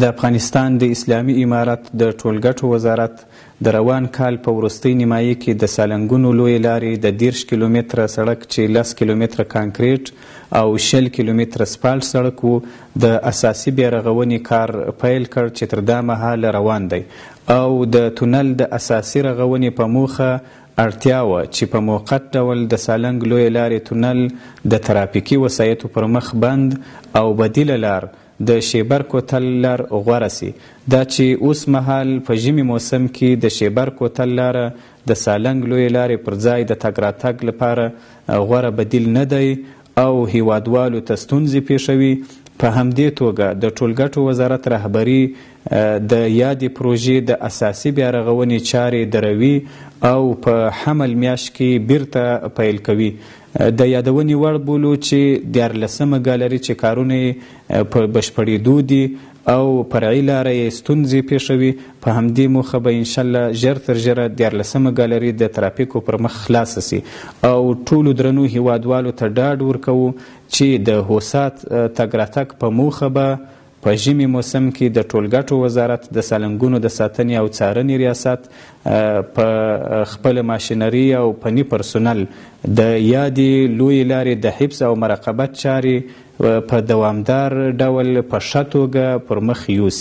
د افغانستان د اسلامي امارت د ټولګټو وزارت د روان کال په وروستۍ نیمایي کې د سالنګونو لویې لارې د 30 کیلومتره سړک چې 10 کیلومتره کانکریټ او 60 کیلومتره سپالټ سړک وو د اساسي بیارغونې کار پیل کړ چې تر دا مهاله روان دی او د تونل د اساسي رغونې په موخه اړتیا وه چې په موقت ډول د سالنګ لویې لارې تونل د ترافیکي وسایطو پر مخ بند او بدیله لار د شیبر کوتل لار غوره سي. دا چې اوس مهال په ژمي موسم کې د شیبر کوتل لاره د سالنګ لویې لارې پر ځای د تګ راتګ لپاره غوره بدیل نه دی او هیوادوالو ته ستونزې پیښوي. په همدې توګه د ټولګټو وزارت رهبري د یادې پروژې د اساسي بیارغونې چارې دروي او په حمل میاشت کې بیرته پیل کوي. د یادونې وړ بولو چې 14مه ګالري چې کارونه په بشپړېدو دي او فرعي لاره یې ستونزې پیښوي. په همدې موخه به انشاءالله ژر تر ژره 14مه ګالري د ترافیکو پر مخ خلاصه سي او ټولو درنو هیوادوالو ته ډاډ ورکوو چې د هوسات تګ راتګ په موخه به په ژمي موسم کې د ټولګټو وزارت د سالنګونو د ساتنې او څارنې ریاست په خپل ماشینري او فني پرسونل د یادې لویې لارې د حفظ او مراقبت چارې په دوامدار ډول په ښه توګه پر مخ یوسي.